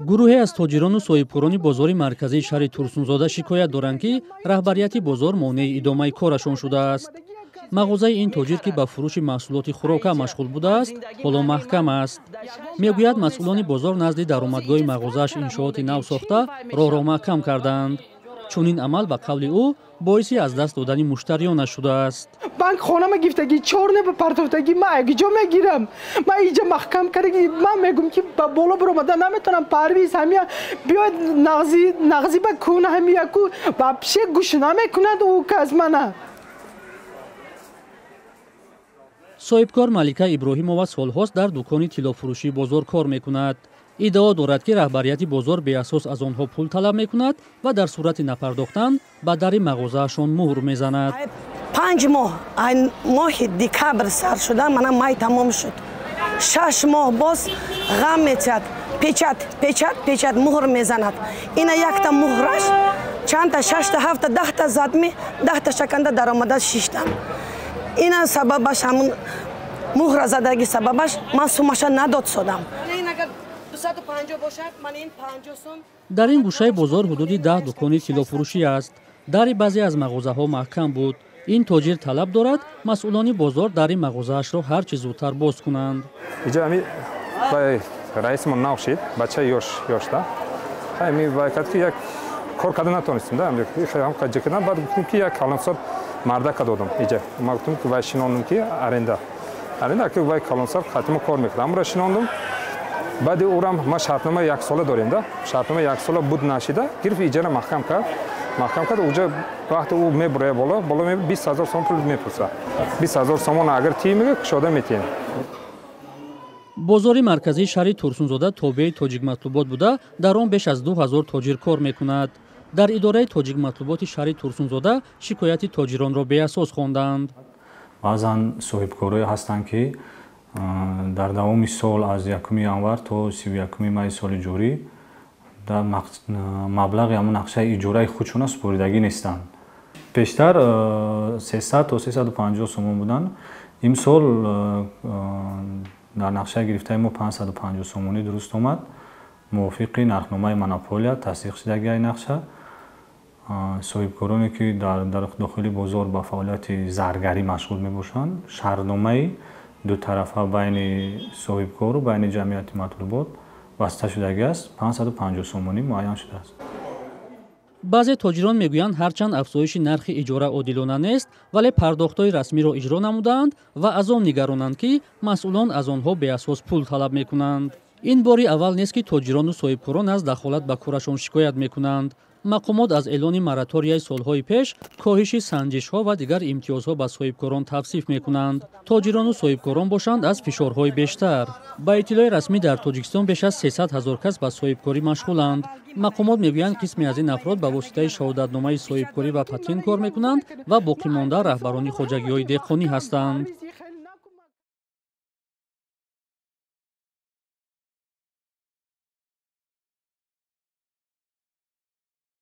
гурӯҳе аз тоҷирону соҳибкорони бозори марказии шаҳри Турсунзода шикоят доранд, ки раҳбарияти бозор монеи идомаи корашон шудааст. мағозаи ин тоҷир, ки ба фурӯши маҳсулоти хӯрока машғул будааст, ҳоло маҳкам аст. мегӯяд масъулони бозор назди даромадгоҳи мағозааш иншооти нав сохта роҳро маҳкам карданд. чунин амал ба қавли ӯ боиси аз даст додани муштариёнаш шудааст. банк хонама гифтаги 4 нефар партофтаги ма якҷо мегирам. ма инҷа маҳкам кардаги ман мегум ки ба боло биромада наметавонам парвиз ҳамия биёд нағзи ба кун ҳамия ку вообще гӯш намекунад ӯ кас мана. соҳибкор малика иброҳимова солҳост дар дукони тиллофурӯшии бозор кор мекунад. иддао дорад, ки раҳбарияти бозор беасос аз онҳо пул талаб мекунад ва дар сурати напардохтан ба дари мағозаашон муҳр мезанад. 5 моҳ моҳи декабр сар шуда мана май тамом шуд. 6 моҳ боз ғам мечад, печат муҳр мезанад. ина якта муҳраш чандта 6 7 10 задми 10 шаканда даромада 6 ина сабабаш ҳамун муҳра задаги сабабаш ман сумаша надод содам. дар ин гӯшаи бозор ҳудуди 10 дукони тиллофурӯшӣ аст. дари баъзе аз мағозаҳо маҳкам буд. ин тоҷир талаб дорад масъулони бозор дари мағозаашро ҳар чӣ зудтар боз кунанд. иҷа ами раисмон нав шид бачаи ёшта ами вайкад ки як кор карда натонистем да ҳам қаҷа кардам баъд гуфтем ки як калонсор мардака додам иҷа ма гуфтем ки вай шинондум ки аренда ки вай калонсор хатимо кор мекард амро шинондум. баъди урам ма шартнома 1 сола дорем да шартнома 1 сола буд нашида гирифт иҷара маҳкам кард уҷа вақте ӯ мебурая боло 20 000 сом пул мепурса 20 000 сомон агар тӣ мега кушода метиҳем. бозори марказии шаҳри Турсунзода тобеи тоҷикматлубот буда, дар он беш аз 2000 тоҷир кор мекунад. дар идораи тоҷикматлуботи шаҳри Турсунзода шикояти тоҷиронро беасос хонданд. баъзан соҳибкорое ҳастанд, ки дар давоми сол аз 1 январ то 31 майи соли ҷорӣ дар маблағи ҳамун нақшаи иҷораи худшона супоридагӣ нестанд. пештар 300 то 350 сомон буданд. имсол дар нақшаи гирифтаи мо 550 сомонӣ дуруст омад. мувофиқи нархномаи монополия тасдиқ шудаги ин нақша соҳибкороне, ки дар дохили бозор ба фаъолияти заргарӣ машғул мебошанд, шартномаи дутарафа байни соҳибкору байни ҷамъияти матлубот баста шудаги аст. 550 сомонӣ муайян шудааст. баъзе тоҷирон мегӯянд ҳарчанд афзоиши нархи иҷора одилона нест, вале пардохтҳои расмиро иҷро намудаанд ва аз он нигаронанд, ки масъулон аз онҳо беасос пул талаб мекунанд. ин бори аввал нест, ки тоҷирону соҳибкорон аз дахолат ба корашон шикоят мекунанд. мақомот аз эълони мораторияи солҳои пеш коҳиши санҷишҳо ва дигар имтиёзҳо ба соҳибкорон тавсиф мекунанд. тоҷирону соҳибкорон бошанд аз фишорҳои бештар. ба иттилои расмӣ дар тоҷикистон беш аз 300 000 кас ба соҳибкорӣ машғуланд. мақомот мегӯянд қисме аз ин афрод ба воситаи шаҳодатномаи соҳибкорӣ ва патент кор мекунанд ва боқимонда раҳбарони хоҷагиҳои деҳқонӣ ҳастанд.